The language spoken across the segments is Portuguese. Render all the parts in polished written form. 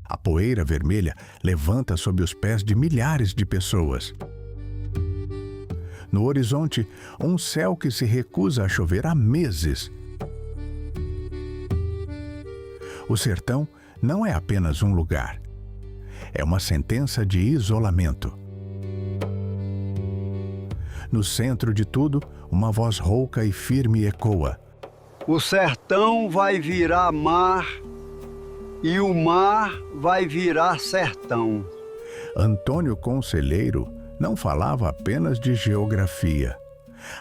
A poeira vermelha levanta sob os pés de milhares de pessoas. No horizonte, um céu que se recusa a chover há meses. O sertão não é apenas um lugar. É uma sentença de isolamento. No centro de tudo, uma voz rouca e firme ecoa: o sertão vai virar mar e o mar vai virar sertão. Antônio Conselheiro não falava apenas de geografia.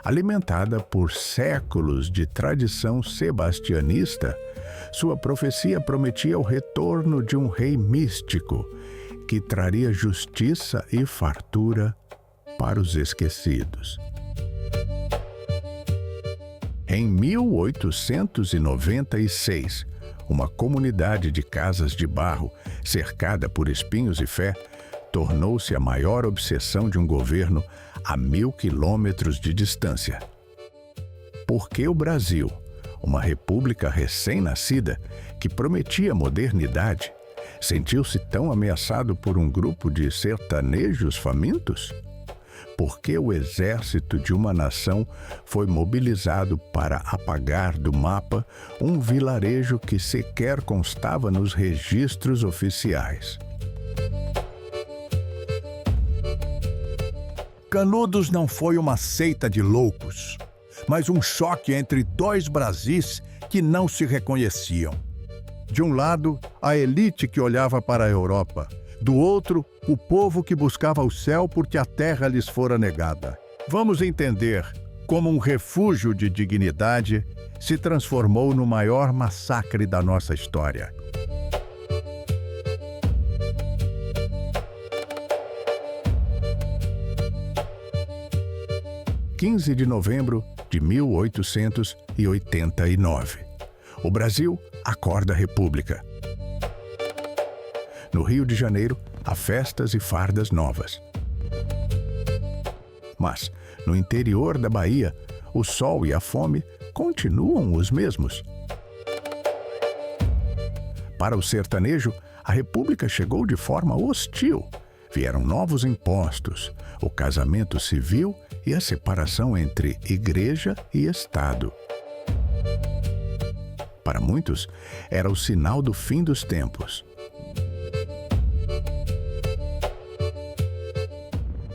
Alimentada por séculos de tradição sebastianista, sua profecia prometia o retorno de um rei místico que traria justiça e fartura para os esquecidos. Em 1896, uma comunidade de casas de barro, cercada por espinhos e fé, tornou-se a maior obsessão de um governo a 1000 quilômetros de distância. Porque o Brasil, uma república recém-nascida que prometia modernidade, sentiu-se tão ameaçado por um grupo de sertanejos famintos? Porque o exército de uma nação foi mobilizado para apagar do mapa um vilarejo que sequer constava nos registros oficiais. Canudos não foi uma seita de loucos, mas um choque entre dois Brasis que não se reconheciam. De um lado, a elite que olhava para a Europa. Do outro, o povo que buscava o céu porque a terra lhes fora negada. Vamos entender como um refúgio de dignidade se transformou no maior massacre da nossa história. – 15 de novembro de 1889. O Brasil acorda a República. No Rio de Janeiro, há festas e fardas novas. Mas, no interior da Bahia, o sol e a fome continuam os mesmos. Para o sertanejo, a República chegou de forma hostil. Vieram novos impostos, o casamento civil e a separação entre igreja e Estado. Para muitos, era o sinal do fim dos tempos.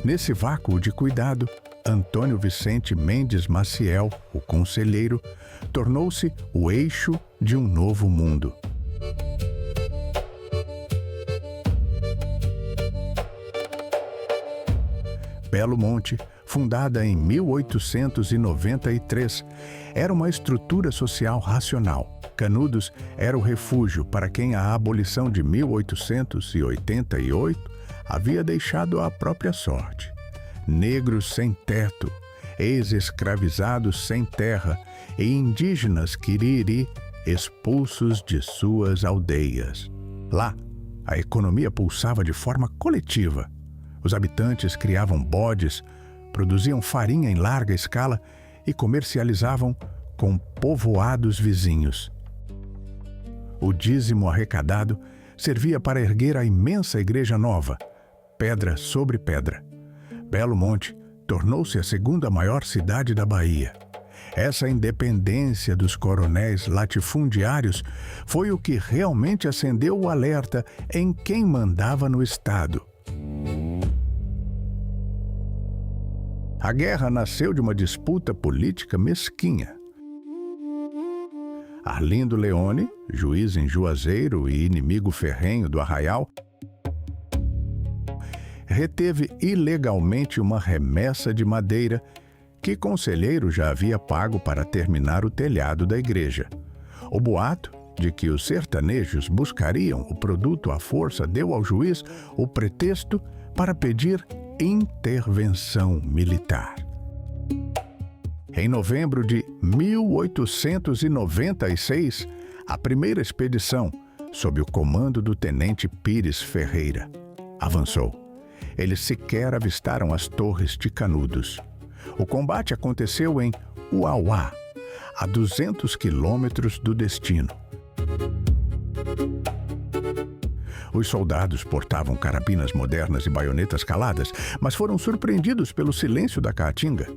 Nesse vácuo de cuidado, Antônio Vicente Mendes Maciel, o conselheiro, tornou-se o eixo de um novo mundo. Belo Monte, fundada em 1893, era uma estrutura social racional. Canudos era o refúgio para quem a abolição de 1888 havia deixado à própria sorte. Negros sem teto, ex-escravizados sem terra e indígenas quiriri expulsos de suas aldeias. Lá, a economia pulsava de forma coletiva. Os habitantes criavam bodes, produziam farinha em larga escala e comercializavam com povoados vizinhos. O dízimo arrecadado servia para erguer a imensa igreja nova, pedra sobre pedra. Belo Monte tornou-se a segunda maior cidade da Bahia. Essa independência dos coronéis latifundiários foi o que realmente acendeu o alerta em quem mandava no Estado. A guerra nasceu de uma disputa política mesquinha. Arlindo Leone, juiz em Juazeiro e inimigo ferrenho do Arraial, reteve ilegalmente uma remessa de madeira que conselheiro já havia pago para terminar o telhado da igreja. O boato de que os sertanejos buscariam o produto à força deu ao juiz o pretexto para pedir intervenção militar. Em novembro de 1896, a primeira expedição, sob o comando do tenente Pires Ferreira, avançou. Eles sequer avistaram as torres de Canudos. O combate aconteceu em Uauá, a 200 quilômetros do destino. Os soldados portavam carabinas modernas e baionetas caladas, mas foram surpreendidos pelo silêncio da caatinga.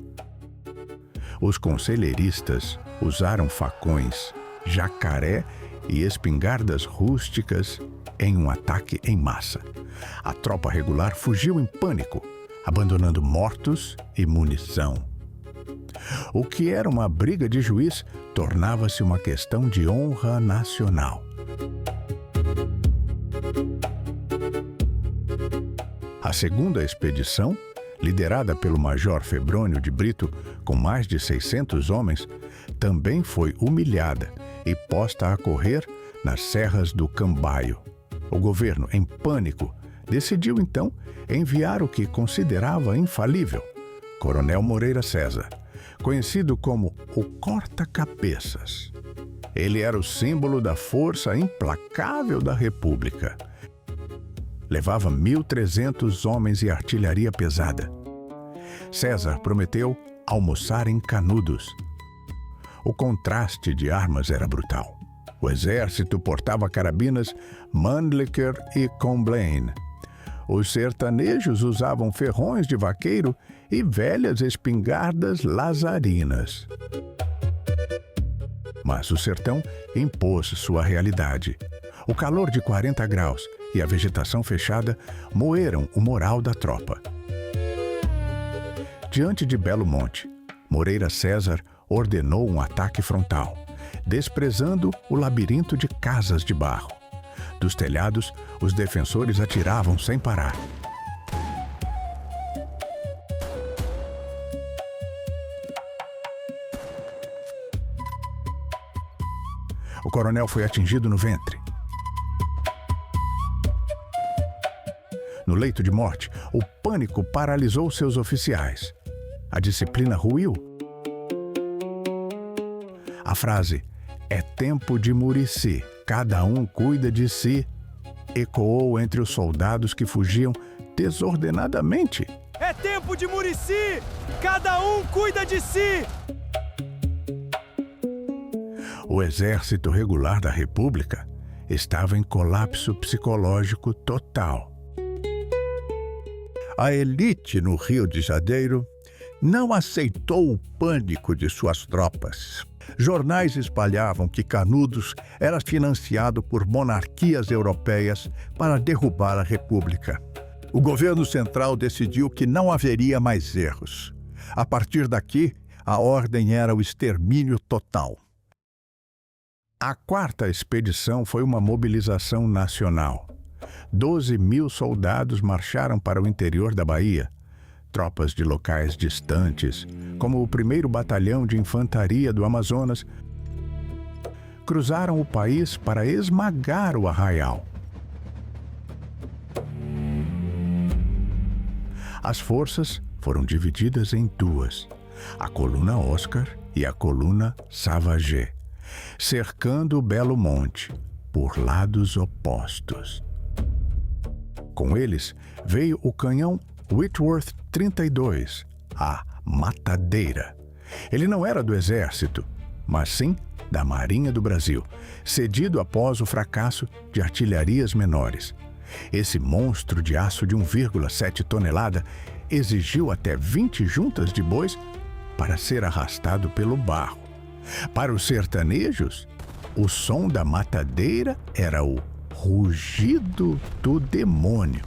Os conselheiristas usaram facões, jacaré e espingardas rústicas em um ataque em massa. A tropa regular fugiu em pânico, abandonando mortos e munição. O que era uma briga de juiz tornava-se uma questão de honra nacional. A segunda expedição, liderada pelo Major Febrônio de Brito, com mais de 600 homens, também foi humilhada e posta a correr nas serras do Cambaio. O governo, em pânico, decidiu então enviar o que considerava infalível, Coronel Moreira César, conhecido como o Corta-Cabeças. Ele era o símbolo da força implacável da República. Levava 1.300 homens e artilharia pesada. César prometeu almoçar em Canudos. O contraste de armas era brutal. O exército portava carabinas Mannlicher e Comblain. Os sertanejos usavam ferrões de vaqueiro e velhas espingardas lazarinas. Mas o sertão impôs sua realidade. O calor de 40 graus e a vegetação fechada moeram o moral da tropa. Diante de Belo Monte, Moreira César ordenou um ataque frontal, desprezando o labirinto de casas de barro. Dos telhados, os defensores atiravam sem parar. O coronel foi atingido no ventre. No leito de morte, o pânico paralisou seus oficiais. A disciplina ruiu. A frase "é tempo de Murici, cada um cuida de si" ecoou entre os soldados que fugiam desordenadamente. É tempo de Murici, cada um cuida de si! O exército regular da República estava em colapso psicológico total. A elite no Rio de Janeiro não aceitou o pânico de suas tropas. Jornais espalhavam que Canudos era financiado por monarquias europeias para derrubar a República. O governo central decidiu que não haveria mais erros. A partir daqui, a ordem era o extermínio total. A quarta expedição foi uma mobilização nacional. 12.000 soldados marcharam para o interior da Bahia. Tropas de locais distantes, como o 1º Batalhão de Infantaria do Amazonas, cruzaram o país para esmagar o arraial. As forças foram divididas em duas, a coluna Oscar e a coluna Savagé, cercando Belo Monte, por lados opostos. Com eles veio o canhão Whitworth 32, a Matadeira. Ele não era do Exército, mas sim da Marinha do Brasil, cedido após o fracasso de artilharias menores. Esse monstro de aço de 1,7 tonelada exigiu até 20 juntas de bois para ser arrastado pelo barro. Para os sertanejos, o som da matadeira era o rugido do demônio,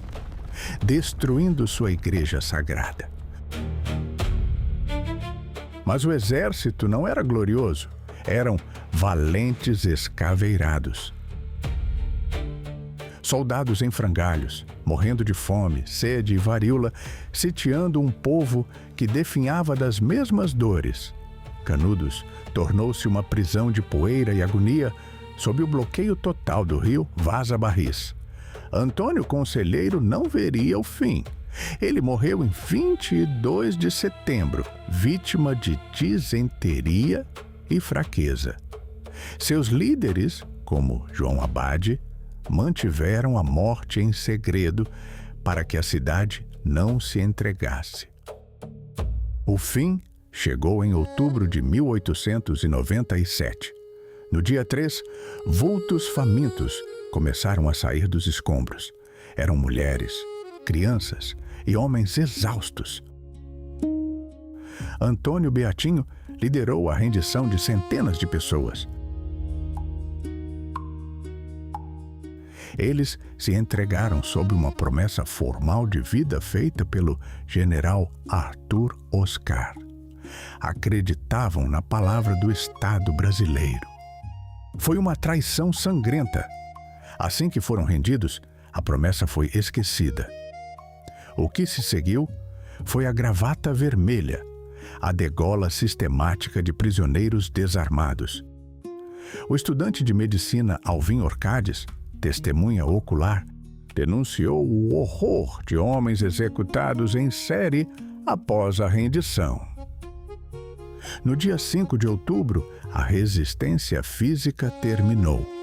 destruindo sua igreja sagrada. Mas o exército não era glorioso, eram valentes escaveirados. Soldados em frangalhos, morrendo de fome, sede e varíola, sitiando um povo que definhava das mesmas dores. Canudos tornou-se uma prisão de poeira e agonia sob o bloqueio total do rio Vaza Barris. Antônio Conselheiro não veria o fim. Ele morreu em 22 de setembro, vítima de disenteria e fraqueza. Seus líderes, como João Abade, mantiveram a morte em segredo para que a cidade não se entregasse. O fim chegou em outubro de 1897. No dia 3, vultos famintos começaram a sair dos escombros. Eram mulheres, crianças e homens exaustos. Antônio Beatinho liderou a rendição de centenas de pessoas. Eles se entregaram sob uma promessa formal de vida feita pelo general Arthur Oscar. Acreditavam na palavra do Estado brasileiro. Foi uma traição sangrenta. Assim que foram rendidos, a promessa foi esquecida. O que se seguiu foi a gravata vermelha, a degola sistemática de prisioneiros desarmados. O estudante de medicina Alvin Orcades, testemunha ocular, denunciou o horror de homens executados em série após a rendição. No dia 5 de outubro, a resistência física terminou.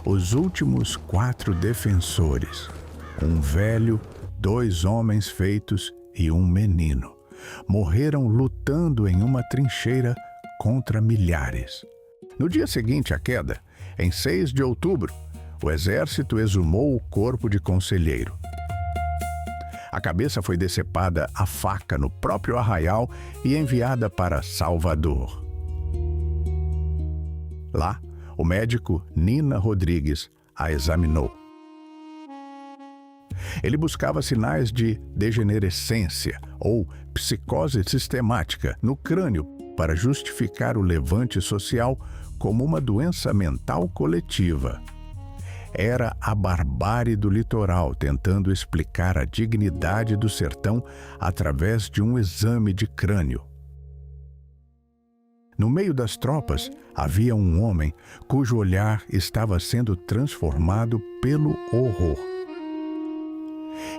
Os últimos 4 defensores, um velho, 2 homens feitos e um menino, morreram lutando em uma trincheira contra milhares. No dia seguinte à queda, em 6 de outubro, o exército exumou o corpo de Conselheiro. A cabeça foi decepada à faca no próprio arraial e enviada para Salvador. Lá, o médico Nina Rodrigues a examinou. Ele buscava sinais de degenerescência ou psicose sistemática no crânio para justificar o levante social como uma doença mental coletiva. Era a barbárie do litoral tentando explicar a dignidade do sertão através de um exame de crânio. No meio das tropas havia um homem cujo olhar estava sendo transformado pelo horror.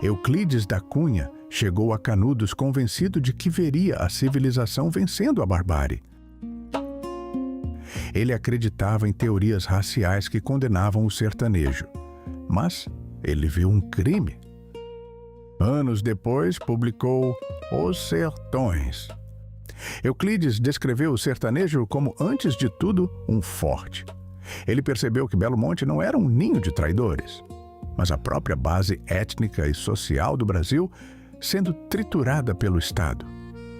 Euclides da Cunha chegou a Canudos convencido de que veria a civilização vencendo a barbárie. Ele acreditava em teorias raciais que condenavam o sertanejo, mas ele viu um crime. Anos depois, publicou Os Sertões. Euclides descreveu o sertanejo como, antes de tudo, um forte. Ele percebeu que Belo Monte não era um ninho de traidores, mas a própria base étnica e social do Brasil sendo triturada pelo Estado.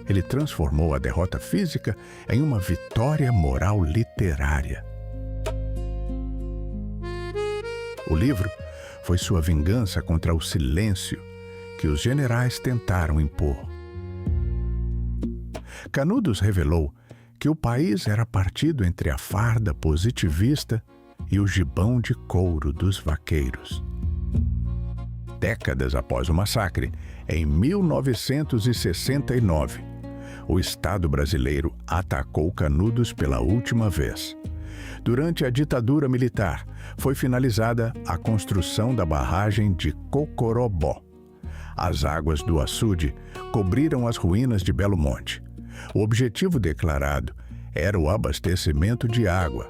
Ele transformou a derrota física em uma vitória moral literária. O livro foi sua vingança contra o silêncio que os generais tentaram impor. Canudos revelou que o país era partido entre a farda positivista e o gibão de couro dos vaqueiros. Décadas após o massacre, em 1969, o Estado brasileiro atacou Canudos pela última vez. Durante a ditadura militar, foi finalizada a construção da barragem de Cocorobó. As águas do açude cobriram as ruínas de Belo Monte. O objetivo declarado era o abastecimento de água,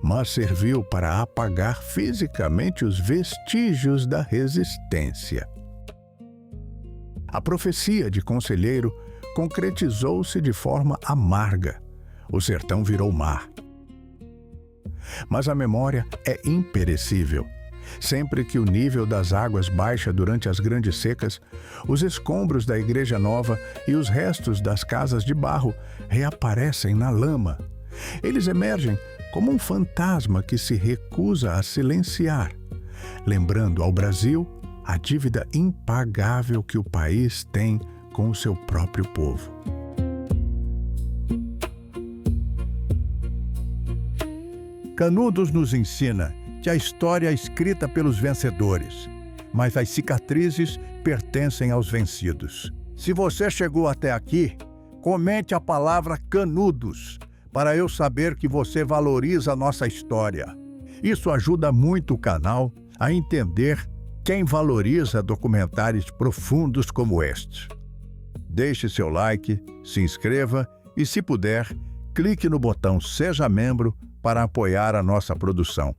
mas serviu para apagar fisicamente os vestígios da resistência. A profecia de Conselheiro concretizou-se de forma amarga. O sertão virou mar. Mas a memória é imperecível. Sempre que o nível das águas baixa durante as grandes secas, os escombros da Igreja Nova e os restos das casas de barro reaparecem na lama. Eles emergem como um fantasma que se recusa a silenciar, lembrando ao Brasil a dívida impagável que o país tem com o seu próprio povo. Canudos nos ensina que a história é escrita pelos vencedores, mas as cicatrizes pertencem aos vencidos. Se você chegou até aqui, comente a palavra Canudos, para eu saber que você valoriza a nossa história. Isso ajuda muito o canal a entender quem valoriza documentários profundos como este. Deixe seu like, se inscreva e, se puder, clique no botão Seja Membro para apoiar a nossa produção.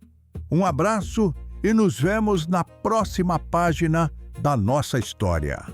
Um abraço e nos vemos na próxima página da nossa história.